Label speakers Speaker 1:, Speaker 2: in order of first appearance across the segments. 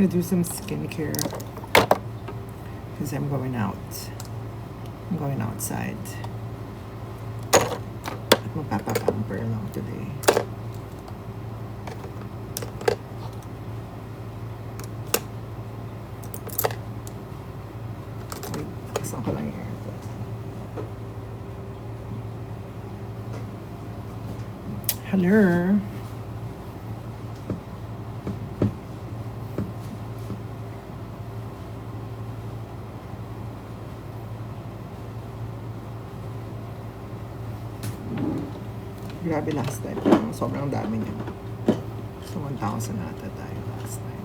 Speaker 1: gonna do some skincare because I'm going out. I'm going outside. At magpapapamper lang today. Wait, nakasan ko lang yung airpod. Hello. Grabe last time. Sobrang dami niya. So, 1,000 nata tayo last time.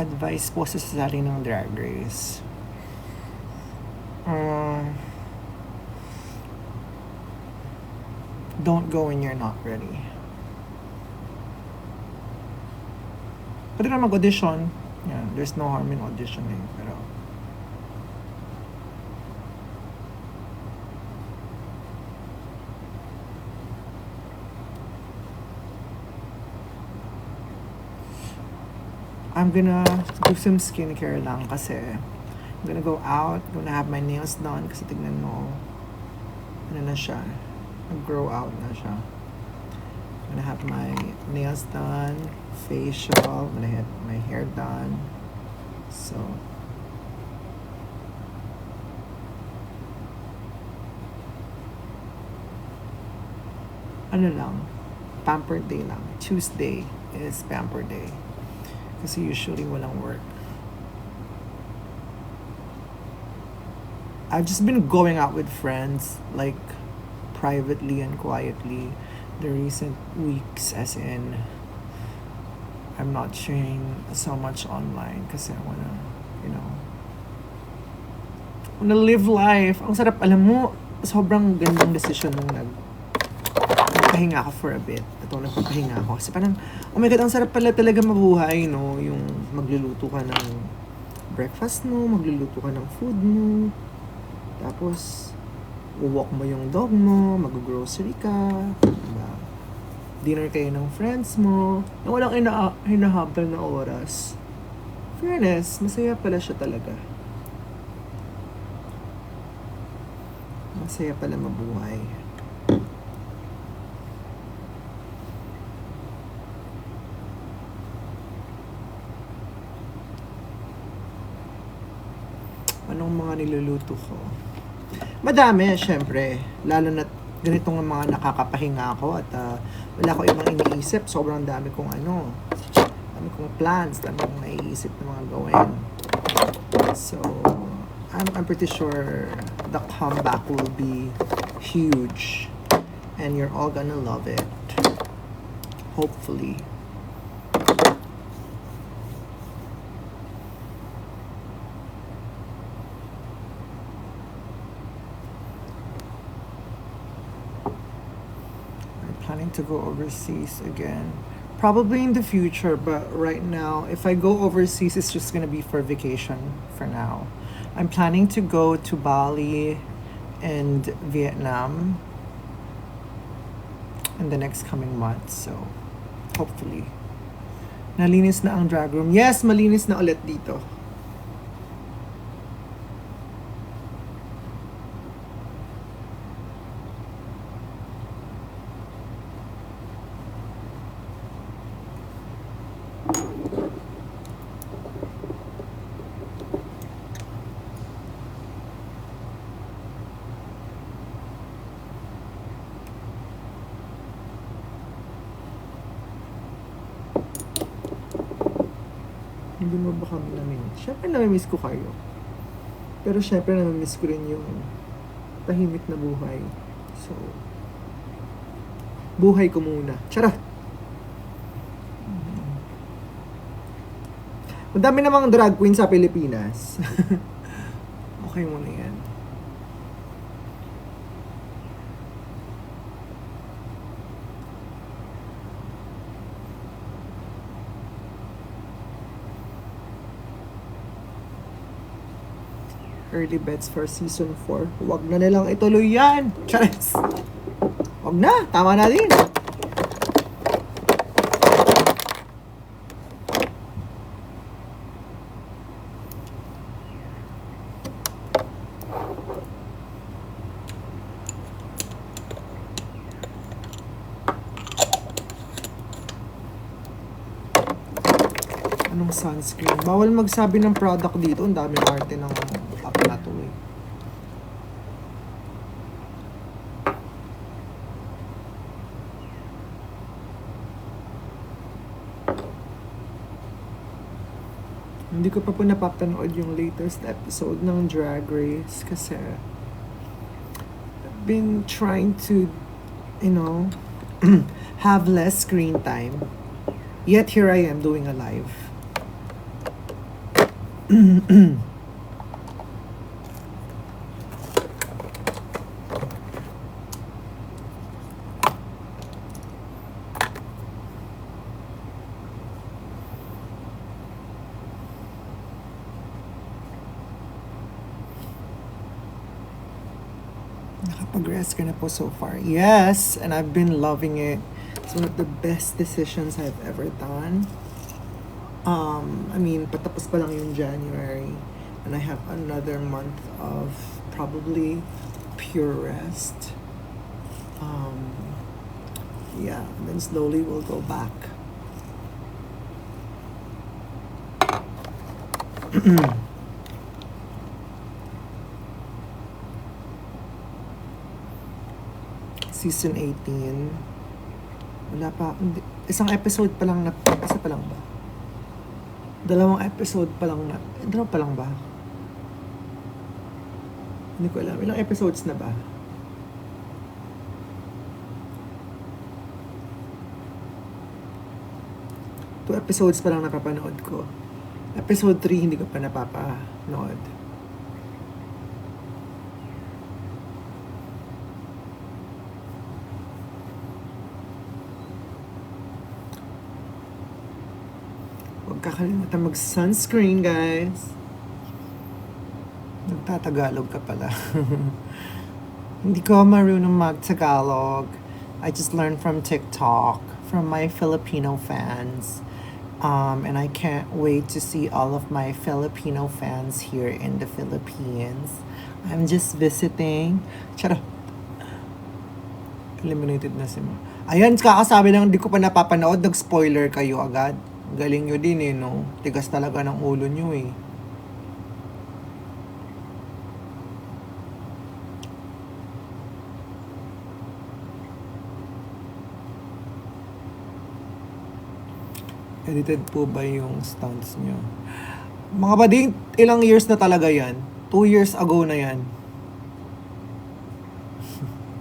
Speaker 1: Advice po sa sasali ng Drag Race. Don't go when you're not ready. Pwede na mag-audition. Yeah, there's no harm in auditioning. Pero I'm gonna do some skincare lang kasi I'm gonna go out, gonna have my nails done kasi tignan mo, ano na siya, nag-grow out na siya. I'm gonna have my nails done, facial, I'm gonna have my hair done. So, ano lang, pamper day lang. Tuesday is pamper day. Kasi usually walang work. I've just been going out with friends, like, privately and quietly the recent weeks, as in, I'm not sharing so much online kasi I wanna, you know, wanna live life. Ang sarap, alam mo, sobrang gandang decision nung nagpahinga ako for a bit. Ito, nagpapahinga ako. Kasi parang, oh my God, ang sarap pala talaga mabuhay, no? Yung magluluto ka ng breakfast mo, magluluto ka ng food mo, tapos, walk mo yung dog mo, mag-grocery ka, diba? Dinner kayo ng friends mo, na walang hinahabol na oras. Fairness, masaya pala siya talaga. Masaya pala mabuhay. Anong mga niluluto ko? Madami, syempre. Lalo na ganitong mga nakakapahinga ako at wala ko ibang iniisip. Sobrang dami kong dami kong plans, dami kong naiisip na mga gawin. So, I'm pretty sure the comeback will be huge. And you're all gonna love it. Hopefully. Planning to go overseas again. Probably in the future, but right now, if I go overseas, it's just gonna be for vacation for now. I'm planning to go to Bali and Vietnam in the next coming months, so hopefully. Nalinis na ang drag room. Yes, malinis na ulit dito. Hindi mo ba kami namimiss? Siyempre namimiss ko kayo. Pero siyempre namimiss ko rin yung tahimik na buhay So, buhay ko muna. Charot! Madami namang drag queen sa Pilipinas. Okay muna yan. Early bets for season 4. Huwag na nilang ituloy yan. Charis! Huwag na! Tama na din! Anong sunscreen? Bawal magsabi ng product dito. Ang dami arte ng app na to eh. Hindi ko pa po napapanood yung latest episode ng Drag Race kasi I've been trying to, you know, have less screen time. Yet here I am doing a live. Nakapag-rest ka na po so far. Yes, and I've been loving it. It's one of the best decisions I've ever done. I mean, patapos pa lang yung January, and I have another month of probably pure rest. Yeah, and then slowly we'll go back. Season 18. Wala pa. Isang episode pa lang na. Isa pa lang ba? Dalawang episode pa lang na. Dalawa pa lang ba? Hindi ko alam. Ilang episodes na ba? Two episodes pa lang napapanood ko. Episode 3 hindi ko pa napapanood. Huwag kakalimutan mag-sunscreen, guys. Nagtatagalog ka pala. Hindi ko marunong mag-Tagalog. I just learned from TikTok, from my Filipino fans. And I can't wait to see all of my Filipino fans here in the Philippines. I'm just visiting. Charot. Eliminated na si Ma. Ayan, kakasabi lang, hindi ko pa napapanood. Nag-spoiler kayo agad. Galing nyo din eh, no? Tigas talaga ng ulo nyo eh. Edited po ba yung stunts nyo? Mga bading, ilang years na talaga yan? 2 years ago na yan.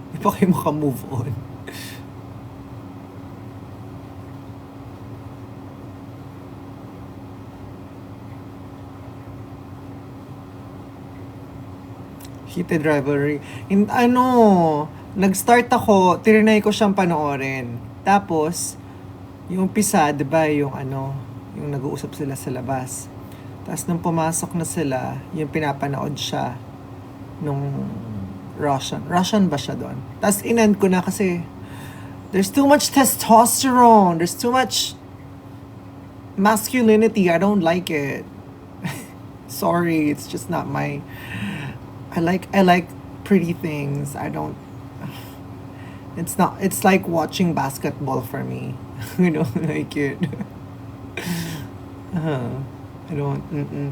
Speaker 1: Hindi pa kayo makamove on. Heated Rivalry. Nag-start ako, tirinay ko siyang panoorin. Tapos, yung umpisa, diba, yung nag-uusap sila sa labas. Tapos, nung pumasok na sila, yung pinapanood siya nung Russian ba siya doon? Tapos, in-end ko na kasi, there's too much testosterone. There's too much masculinity. I don't like it. Sorry, it's just not my... I like pretty things. It's like watching basketball for me. I don't like it.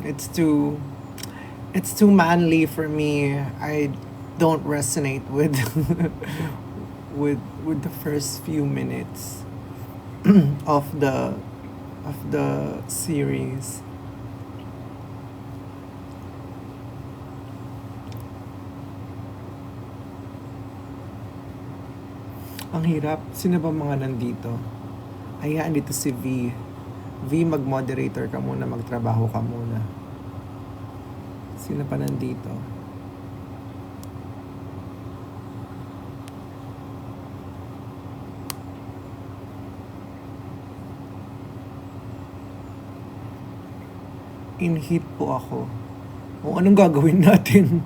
Speaker 1: It's too manly for me. I don't resonate with with the first few minutes of the series. Ang hirap. Sino ba mga nandito? Ayan, dito si V. V, mag-moderator ka muna, magtrabaho ka muna. Sino pa nandito? In heat po ako. O anong gagawin natin?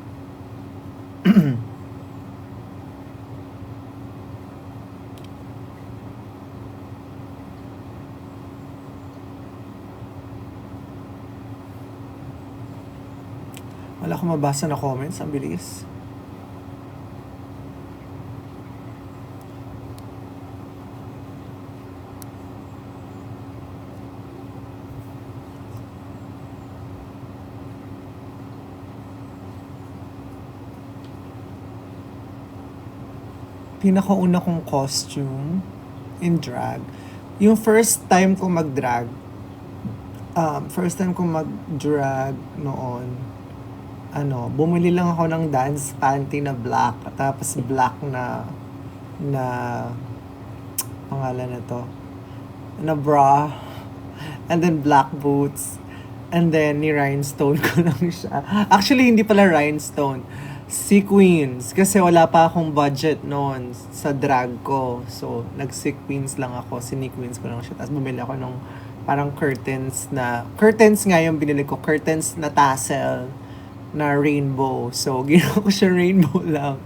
Speaker 1: Wala akong mabasa na comments. Ang bilis. Pinakauna kong costume in drag. Yung first time ko mag-drag noon, bumili lang ako ng dance panty na black, tapos black na pangalan na to, na bra, and then black boots, and then ni rhinestone ko lang siya. Actually, hindi pala rhinestone, sequins, kasi wala pa akong budget noon sa drag ko. So, nag-sequins lang ako, sinequins ko lang siya. Tapos bumili ako ng parang curtains nga yung binili ko, curtains na tassel na rainbow. So, ginawa ko siya rainbow lang.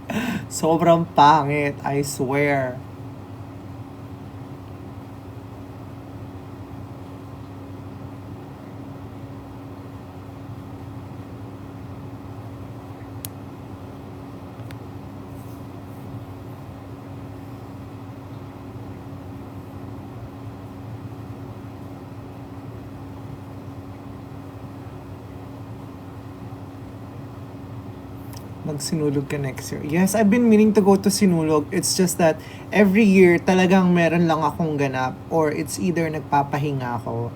Speaker 1: Sobrang pangit, I swear. Magsinulog ka next year. Yes, I've been meaning to go to Sinulog. It's just that every year talagang meron lang akong ganap, or it's either nagpapahinga ako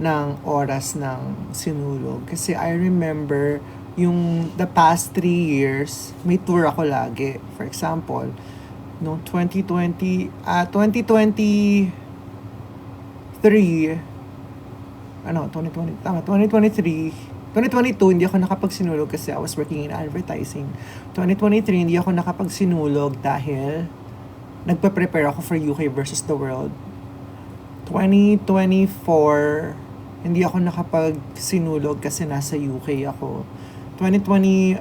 Speaker 1: ng oras ng Sinulog. Kasi I remember yung the past 3 years, may tour ako lagi. For example, no 2023, 2022, hindi ako nakapagsinulog kasi I was working in advertising. 2023, hindi ako nakapagsinulog dahil nagpe-prepare ako for UK versus the world. 2024, hindi ako nakapagsinulog kasi nasa UK ako. 2025,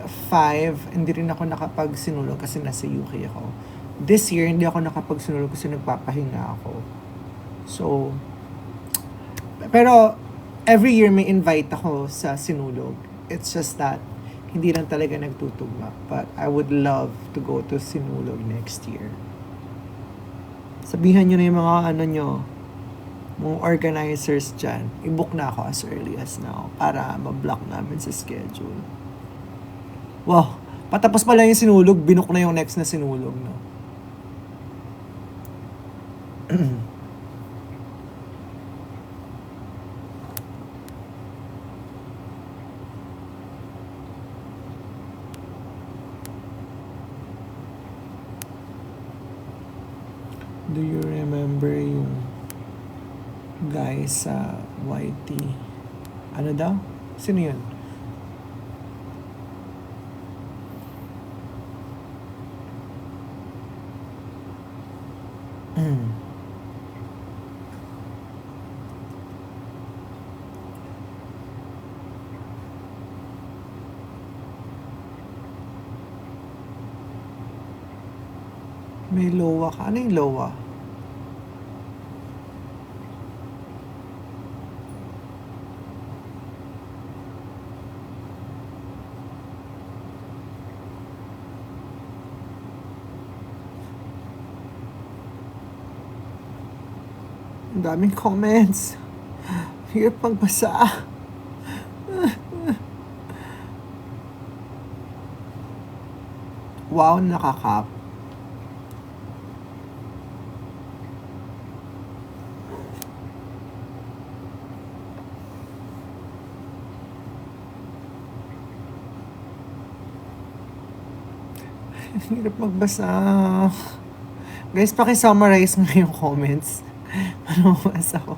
Speaker 1: hindi rin ako nakapagsinulog kasi nasa UK ako. This year, hindi ako nakapagsinulog kasi nagpapahinga ako. So, pero every year may invite ako sa Sinulog. It's just that hindi lang talaga nagtutugma. But I would love to go to Sinulog next year. Sabihan nyo na yung mga mga organizers dyan. I-book na ako as early as now para ma-block namin sa schedule. Wow, patapos pa lang yung Sinulog, binook na yung next na Sinulog, no? Do you remember yung guys sa YT? Ano daw? Sino yun? May lowa ka. Ano yung lowa? Ang daming comments. Hirap magbasa. Wow, nakakap. Hirap magbasa. Guys, paki-summarize nga yung comments. Ano mas ako?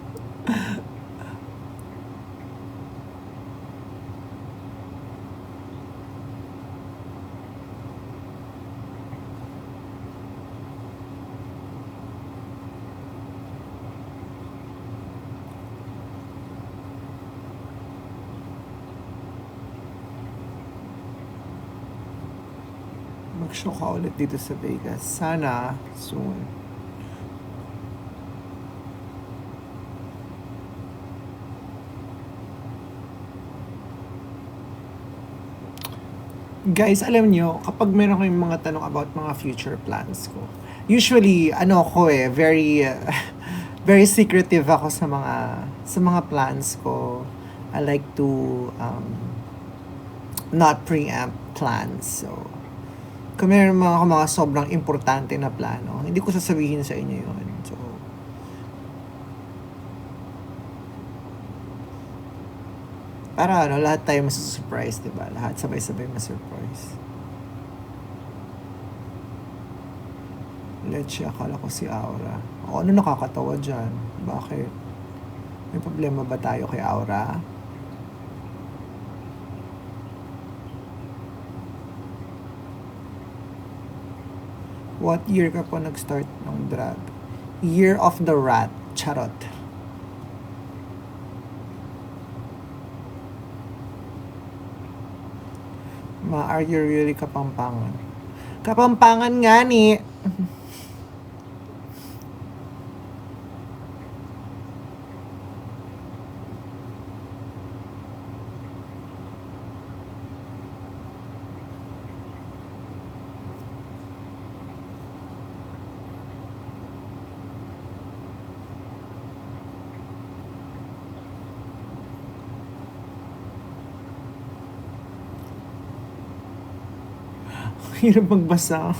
Speaker 1: Mag-show ka ulit dito sa Vegas. Sana soon. Guys, alam nyo, kapag meron kayong mga tanong about mga future plans ko, usually, ano ko very, very secretive ako sa mga plans ko. I like to not preempt plans. So, kung meron mga sobrang importante na plano, hindi ko sasabihin sa inyo yun. So, para lahat tayo masusurprise, diba? Lahat sabay-sabay masurprise. Leche, akala ko si Aura. O, ano nakakatawa dyan? Bakit? May problema ba tayo kay Aura? What year ka po nag-start ng drag? Year of the Rat. Charot. Are you really Kapampangan? Kapampangan nga ni. Hirap magbasa.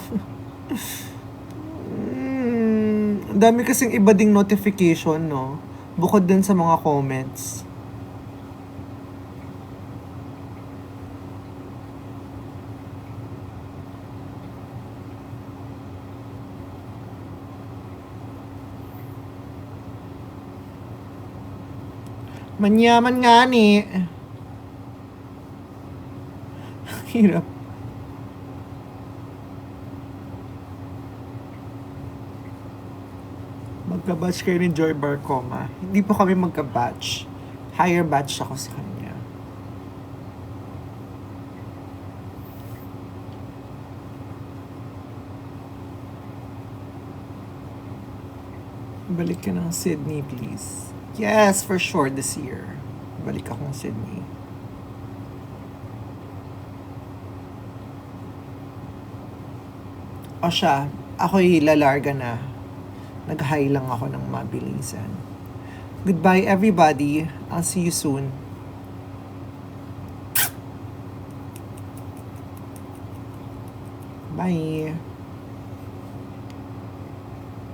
Speaker 1: Ang dami kasing iba ding notification, no? Bukod din sa mga comments. Manyaman nga ni. Hirap. Magka-batch kayo ni Joy Barcoma. Hindi po kami magka-batch. Higher batch ako sa kanya. Balik ka ng Sydney, please. Yes, for sure, this year. Balik akong Sydney. O siya, ako'y lalarga na. Nag-high lang ako ng mabilisan. Goodbye, everybody. I'll see you soon. Bye.